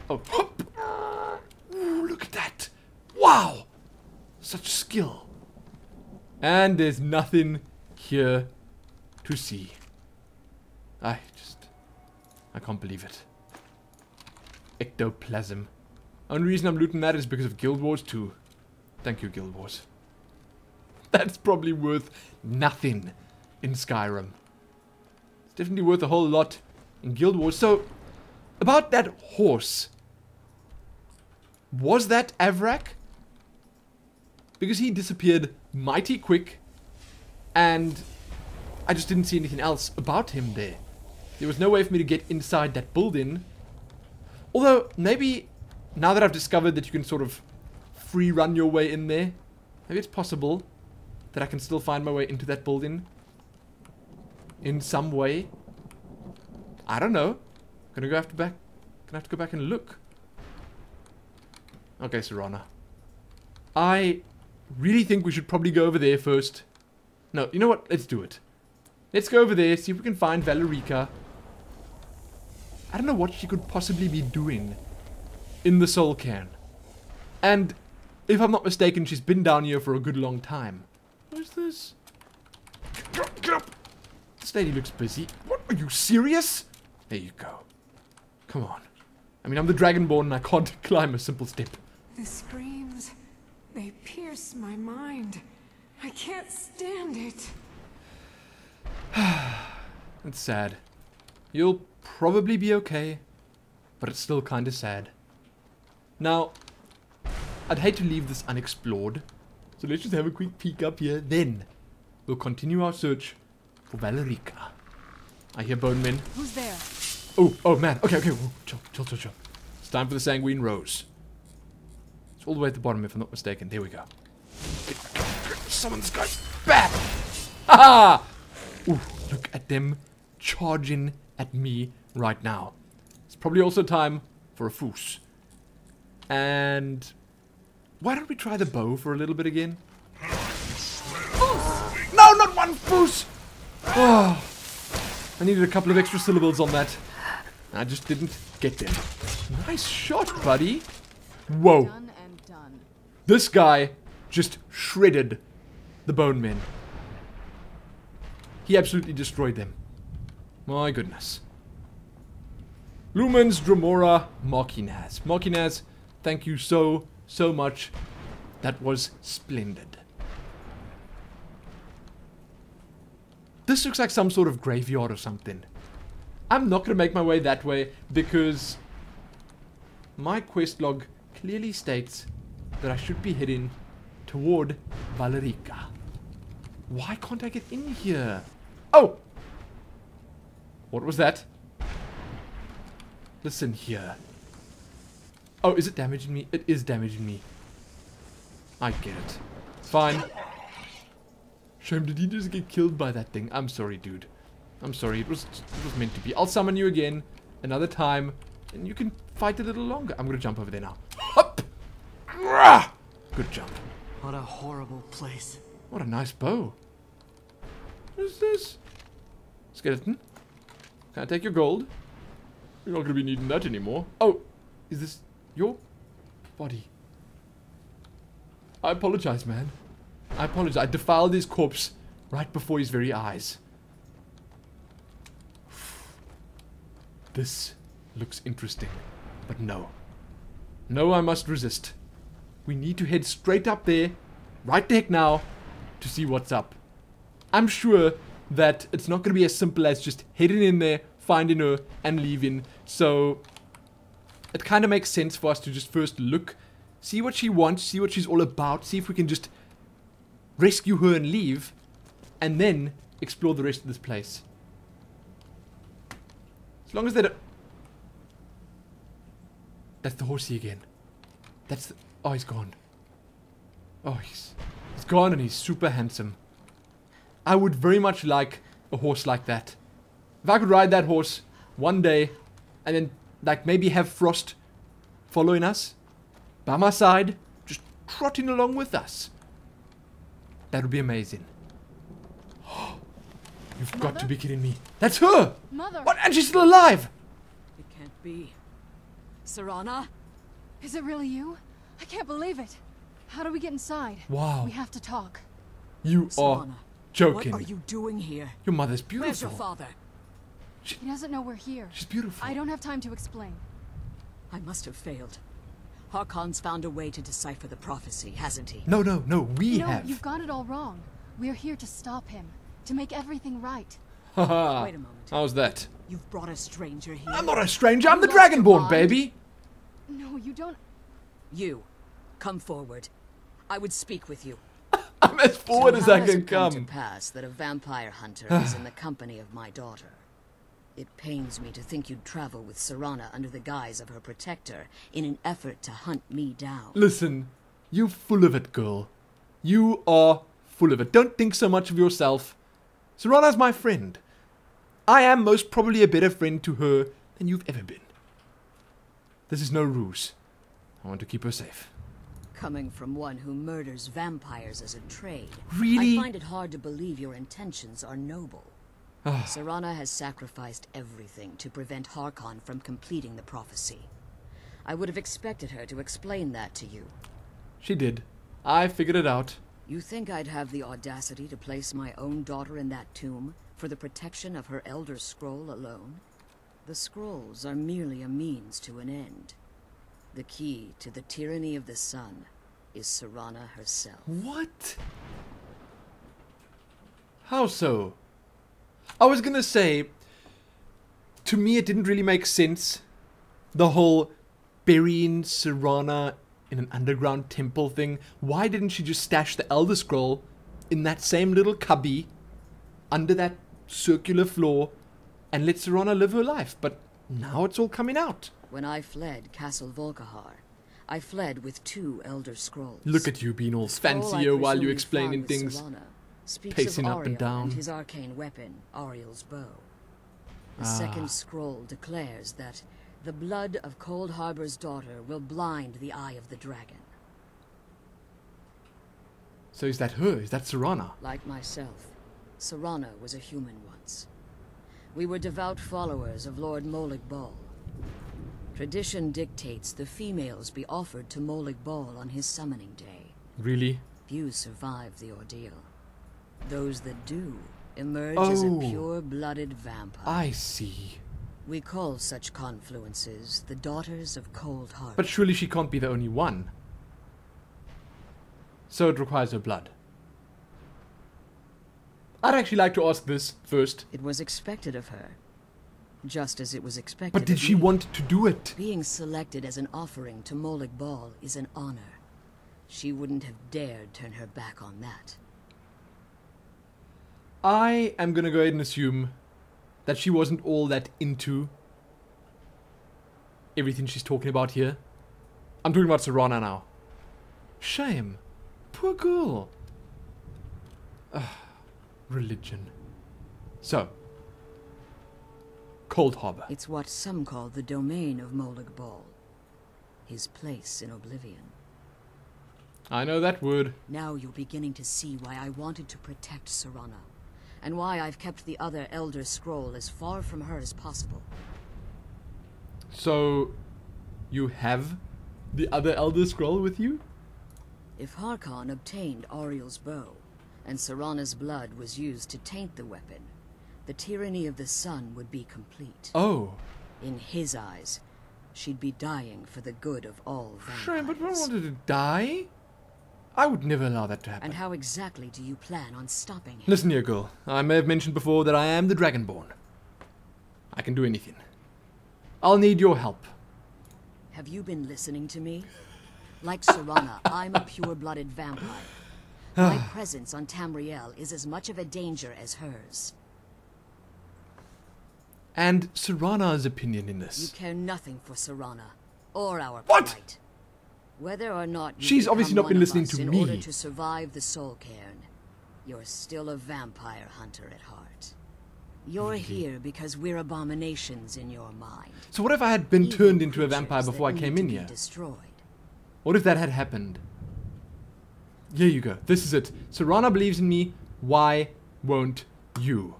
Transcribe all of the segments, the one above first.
Oh, hop. Ooh, look at that. Wow. Such skill. And there's nothing here to see. I can't believe it. Ectoplasm. Only reason I'm looting that is because of Guild Wars 2. Thank you, Guild Wars. That's probably worth nothing in Skyrim. It's definitely worth a whole lot in Guild Wars. So, about that horse. Was that Avrak? Because he disappeared mighty quick. And I just didn't see anything else about him there. There was no way for me to get inside that building. Although, maybe now that I've discovered that you can sort of free run your way in there, maybe it's possible that I can still find my way into that building in some way. I don't know. Gonna have to go back and look. Okay, Serana. I really think we should probably go over there first. No, you know what? Let's do it. Let's go over there, see if we can find Valerica. I don't know what she could possibly be doing in the Soul Cairn. And if I'm not mistaken, she's been down here for a good long time. What's this? Get up! This lady looks busy. What? Are you serious? There you go. Come on. I mean, I'm the Dragonborn and I can't climb a simple step. The screams, they pierce my mind. I can't stand it. It's sad. You'll probably be okay, but it's still kind of sad. Now, I'd hate to leave this unexplored, so let's just have a quick peek up here. Then, we'll continue our search for Valerica. I hear bone men. Who's there? Oh man. Okay. Whoa, chill. It's time for the Sanguine Rose. It's all the way at the bottom, if I'm not mistaken. There we go. Summon this guy. Bam! Haha! Ooh, look at them charging at me right now. It's probably also time for a foos. And why don't we try the bow for a little bit again? Foos! No, not one foos! Oh, I needed a couple of extra syllables on that. I just didn't get them. Nice shot, buddy. Whoa. Done and done. This guy just shredded the bone men. He absolutely destroyed them. My goodness. Lumens Dramora Markinaz. Markinaz, thank you so much. That was splendid. This looks like some sort of graveyard or something. I'm not going to make my way that way because my quest log clearly states that I should be heading toward Valerica. Why can't I get in here? Oh! What was that? Listen here. Oh, is it damaging me? It is damaging me. I get it. It's fine. Shame, did he just get killed by that thing? I'm sorry, dude. I'm sorry. It was meant to be. I'll summon you again another time, and you can fight a little longer. I'm gonna jump over there now. Up! Good jump. What a horrible place. What a nice bow. What is this? Skeleton? Can I take your gold? You're not gonna be needing that anymore. Oh, is this your body? I apologize, man. I apologize. I defiled his corpse right before his very eyes. This looks interesting, but no. No, I must resist. We need to head straight up there, right the heck now, to see what's up. I'm sure that it's not going to be as simple as just heading in there, finding her, and leaving. So, it kind of makes sense for us to just first look, see what she wants, see what she's all about, see if we can just rescue her and leave, and then explore the rest of this place. As long as they don't... That's the horsey again. That's the... Oh, he's gone. Oh, he's gone and he's super handsome. I would very much like a horse like that. If I could ride that horse one day and then, like, maybe have Frost following us by my side, just trotting along with us. That would be amazing. You've got to be kidding me. That's her! Mother! What? And she's still alive! It can't be. Serana? Is it really you? I can't believe it. How do we get inside? Wow. We have to talk. You are Serana, joking. what are you doing here? Your mother's beautiful. Where's your father? He doesn't know we're here. She's beautiful. I don't have time to explain. I must have failed. Harkon's found a way to decipher the prophecy, hasn't he? No, we No, have. you've got it all wrong. We're here to stop him. To make everything right. Haha. Wait a moment. How's that? You've brought a stranger here. I'm not a stranger. I'm the You lost your Dragonborn, mind? baby. No, you don't. You, come forward. I would speak with you. I'm as forward So as how I has can it come come. to pass that a vampire hunter is in the company of my daughter? It pains me to think you'd travel with Serana under the guise of her protector in an effort to hunt me down. Listen, you full of it, girl. You are full of it. Don't think so much of yourself. Serana's my friend. I am most probably a better friend to her than you've ever been. This is no ruse. I want to keep her safe. Coming from one who murders vampires as a trade, Really? I find it hard to believe your intentions are noble. Serana has sacrificed everything to prevent Harkon from completing the prophecy. I would have expected her to explain that to you. She did. I figured it out. You think I'd have the audacity to place my own daughter in that tomb for the protection of her Elder Scroll alone? The scrolls are merely a means to an end. The key to the tyranny of the sun is Serana herself. What? How so? I was gonna say, to me it didn't really make sense. The whole burying Serana in an underground temple thing. Why didn't she just stash the Elder Scroll in that same little cubby under that circular floor and let Serana live her life? But now it's all coming out. When I fled Castle Volkihar, I fled with 2 Elder Scrolls. Look at you being all Scroll I fancier while presume you you explaining found with things. Serana speaks pacing of up and Ariel down. and his arcane weapon, Ariel's bow. The second scroll declares that the blood of Cold Harbor's daughter will blind the eye of the dragon. So is that her? Is that Serana? Like myself, Serana was a human once. We were devout followers of Lord Molig Bal. Tradition dictates the females be offered to Molig Bal on his summoning day. Really? Few survive the ordeal. Those that do emerge as a pure-blooded vampire. I see. We call such confluences the Daughters of Cold Harbor. But surely she can't be the only one. So it requires her blood. I'd actually like to ask this first. It was expected of her, just as it was expected But did of she me. want to do it? Being selected as an offering to Molig Bal is an honor. She wouldn't have dared turn her back on that. I am gonna go ahead and assume that she wasn't all that into everything she's talking about here. I'm talking about Serana now. Shame. Poor girl. Religion. So. Cold Harbor. It's what some call the domain of Molig Bal. His place in oblivion. I know that word. Now you're beginning to see why I wanted to protect Serana, and why I've kept the other Elder Scroll as far from her as possible. So, you have the other Elder Scroll with you? If Harkon obtained Ariel's bow, and Serana's blood was used to taint the weapon, the tyranny of the sun would be complete. Oh. In his eyes, she'd be dying for the good of all vampires. Sure, but I wanted to die. I would never allow that to happen. And how exactly do you plan on stopping him? Listen here, girl. I may have mentioned before that I am the Dragonborn. I can do anything. I'll need your help. Have you been listening to me? Like Serana, I'm a pure-blooded vampire. My presence on Tamriel is as much of a danger as hers. And Serana's opinion in You this. care nothing for Serana, or our What? plight. Whether or not you She's obviously become not been one of listening us to in me. order to survive the Soul Cairn, you're still a vampire hunter at heart. You're here because we're abominations in your mind. So what if I had been Evil turned into a vampire creatures before I that came need in to be here? Destroyed. What if that had happened? Here you go. This is it. Serana believes in me. Why won't you?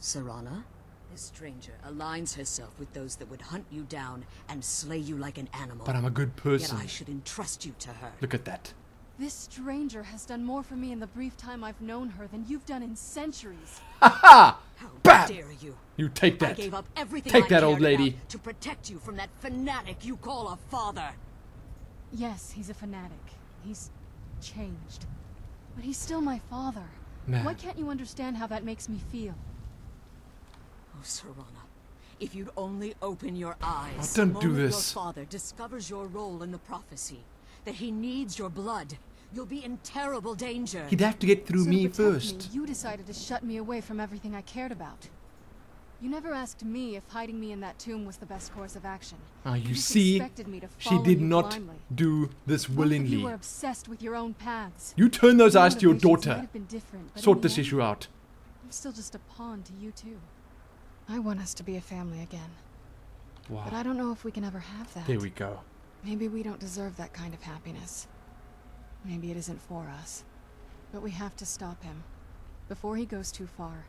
Serana, This stranger aligns herself with those that would hunt you down and slay you like an animal. But I'm a good person. Yet I should entrust you to her. Look at that. This stranger has done more for me in the brief time I've known her than you've done in centuries. Ha! How Bam! dare you? You take that. I gave up everything Take I that, cared old lady. about to protect you from that fanatic you call a father. Yes, he's a fanatic. He's changed. But he's still my father. Man. Why can't you understand how that makes me feel? Oh, Serana, if you'd only open your eyes. Oh, don't do the moment this. Your father discovers your role in the prophecy, that he needs your blood, you'll be in terrible danger. He'd have to get through So me to protect first. me, you decided to shut me away from everything I cared about. You never asked me if hiding me in that tomb was the best course of action. Ah, you just see, expected me to she follow did you not blindly. do this Both of willingly. you were obsessed with your own paths. You turn those Your eyes to your motivations might daughter. have been different, but Sort in the this end, issue out. I'm still just a pawn to you too. I want us to be a family again. Wow. But I don't know if we can ever have that. There we go. Maybe we don't deserve that kind of happiness. Maybe it isn't for us. But we have to stop him before he goes too far.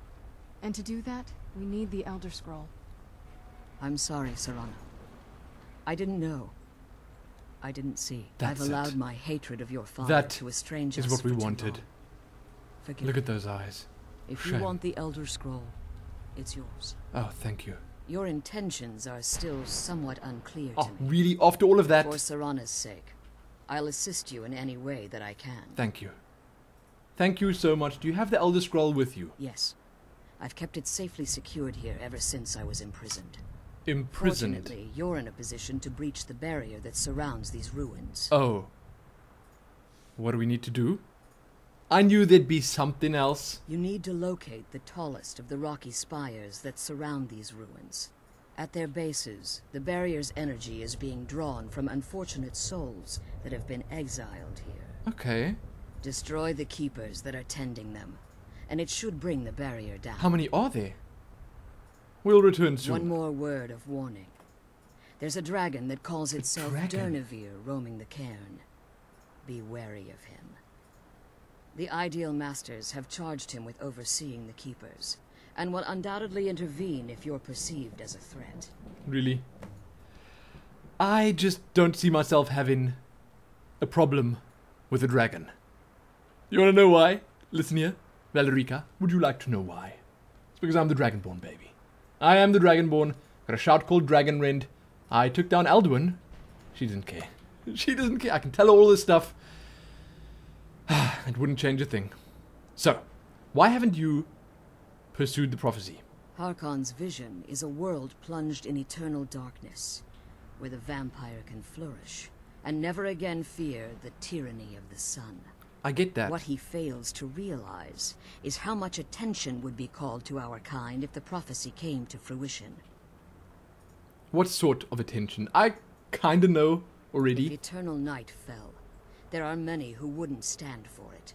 And to do that, we need the Elder Scroll. I'm sorry, Serana. I didn't know. I didn't see. That's I've allowed it. my hatred of your father That to estrange is us what we for too wanted. long. Forgive Look me. at those eyes. If you Shame. want the Elder Scroll, it's yours. Oh, thank you. Your intentions are still somewhat unclear Oh, to me. really? After all of that? For Serana's sake, I'll assist you in any way that I can. Thank you. Thank you so much. Do you have the Elder Scroll with you? Yes. I've kept it safely secured here ever since I was imprisoned. Imprisoned. Fortunately, you're in a position to breach the barrier that surrounds these ruins. Oh. What do we need to do? I knew there'd be something else. You need to locate the tallest of the rocky spires that surround these ruins. At their bases, the barrier's energy is being drawn from unfortunate souls that have been exiled here. Okay. Destroy the keepers that are tending them, and it should bring the barrier down. How many are there? We'll return soon. One more word of warning. There's a dragon that calls itself dragon? Durnevere roaming the cairn. Be wary of him. The Ideal Masters have charged him with overseeing the keepers, and will undoubtedly intervene if you're perceived as a threat. Really? I just don't see myself having a problem with a dragon. You wanna know why? Listen here, Valerica, would you like to know why? It's because I'm the Dragonborn, baby. I am the Dragonborn, got a shout called Dragonrend. I took down Alduin. She didn't care. She doesn't care. I can tell her all this stuff. It wouldn't change a thing. So, why haven't you pursued the prophecy? Harkon's vision is a world plunged in eternal darkness, where the vampire can flourish, and never again fear the tyranny of the sun. I get that. What he fails to realize is how much attention would be called to our kind if the prophecy came to fruition. What sort of attention? I kinda know If already. eternal night fell, there are many who wouldn't stand for it.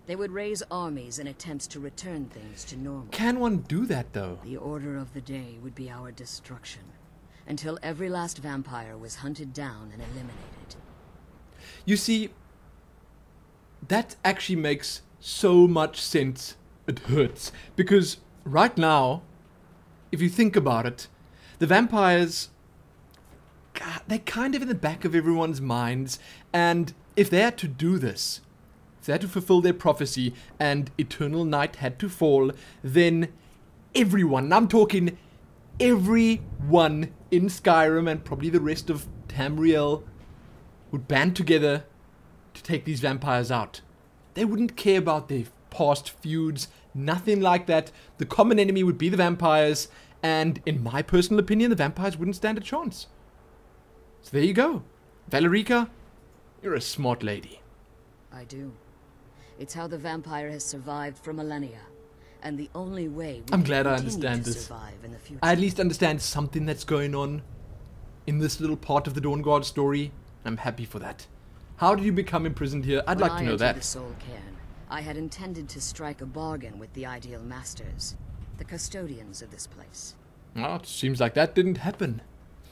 They would raise armies in attempts to return things to normal. Can one do that, though? The order of the day would be our destruction, until every last vampire was hunted down and eliminated. You see, that actually makes so much sense. It hurts. Because right now, if you think about it, the vampires, God, they're kind of in the back of everyone's minds. And if they had to do this, if they had to fulfill their prophecy and eternal night had to fall, then everyone, and I'm talking everyone in Skyrim and probably the rest of Tamriel, would band together to take these vampires out. They wouldn't care about their past feuds, nothing like that. The common enemy would be the vampires, and in my personal opinion, the vampires wouldn't stand a chance. So there you go. Valerica, you're a smart lady. I do. It's how the vampire has survived for millennia, and the only way we I'm can glad I continue understand to this. survive in the future. I at least understand something that's going on in this little part of the Dawnguard story. I'm happy for that. How did you become imprisoned here? I'd like to know When I entered that. the Soul Cairn, I had intended to strike a bargain with the Ideal Masters, the custodians of this place. Well, it seems like that didn't happen.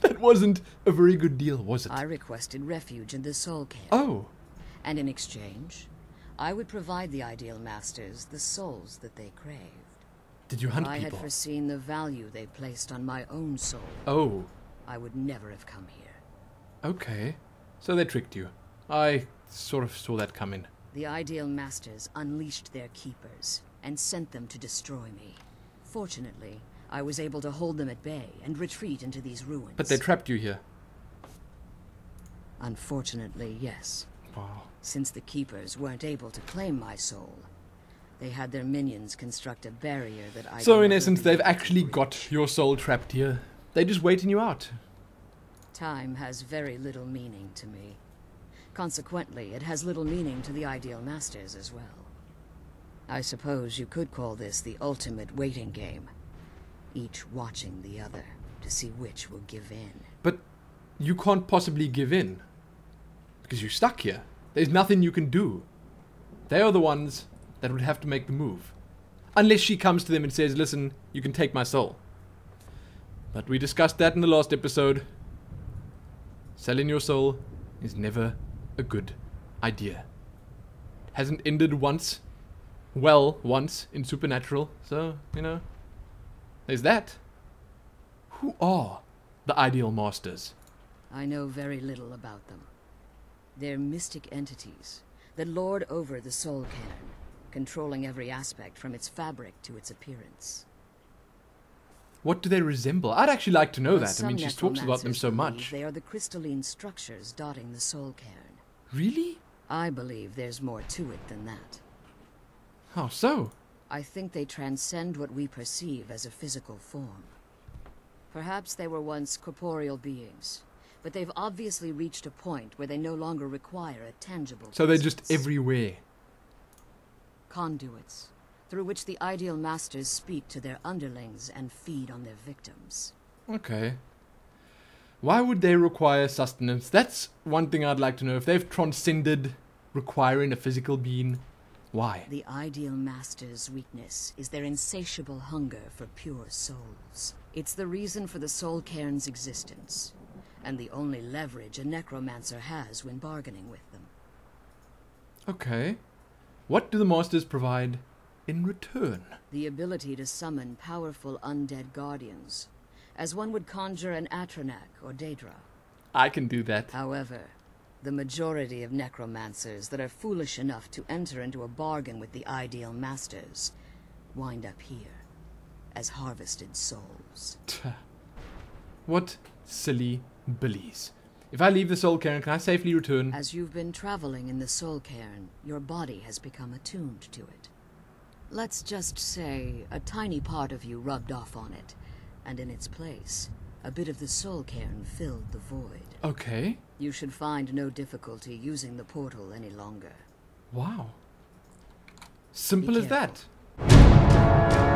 That wasn't a very good deal, was it? I requested refuge in the Soul Cairn, Oh, and in exchange, I would provide the Ideal Masters the souls that they craved. Did you hunt if I people? had foreseen the value they placed on my own soul, Oh, I would never have come here. okay. So they tricked you. I sort of saw that coming. The Ideal Masters unleashed their keepers and sent them to destroy me. Fortunately, I was able to hold them at bay and retreat into these ruins. But they trapped you here. Unfortunately, yes. Wow. Since the keepers weren't able to claim my soul, they had their minions construct a barrier that I... So in essence, they've actually got your soul trapped here. They're just waiting you out. Time has very little meaning to me. Consequently, it has little meaning to the Ideal Masters as well. I suppose you could call this the ultimate waiting game. Each watching the other to see which will give in. But you can't possibly give in. Because you're stuck here. There's nothing you can do. They are the ones that would have to make the move. Unless she comes to them and says, listen, you can take my soul. But we discussed that in the last episode. Selling your soul is never a good idea. It hasn't ended once. Well, once in Supernatural. So, you know. There's that. Who are the Ideal Masters? I know very little about them. They're mystic entities that lord over the soul cairn, controlling every aspect from its fabric to its appearance. What do they resemble? I'd actually like to know Well, that. I mean, she some talks about them so necromancers believe much. They are the crystalline structures dotting the soul cairn. Really? I believe there's more to it than that. How so? I think they transcend what we perceive as a physical form. Perhaps they were once corporeal beings, but they've obviously reached a point where they no longer require a tangible So they're just presence. everywhere. Conduits, through which the Ideal Masters speak to their underlings and feed on their victims. Okay. Why would they require sustenance? That's one thing I'd like to know. If they've transcended requiring a physical being, why? The Ideal Masters' weakness is their insatiable hunger for pure souls. It's the reason for the soul cairn's existence, and the only leverage a necromancer has when bargaining with them. Okay. What do the Masters provide in return? The ability to summon powerful undead guardians, as one would conjure an Atronak or Daedra. I can do that. However, the majority of necromancers that are foolish enough to enter into a bargain with the Ideal Masters wind up here as harvested souls. What silly billies. If I leave the soul cairn, can I safely return? As you've been traveling in the soul cairn, your body has become attuned to it. Let's just say a tiny part of you rubbed off on it, and in its place, a bit of the soul cairn filled the void. Okay. You should find no difficulty using the portal any longer. Wow. Simple Be as careful. that.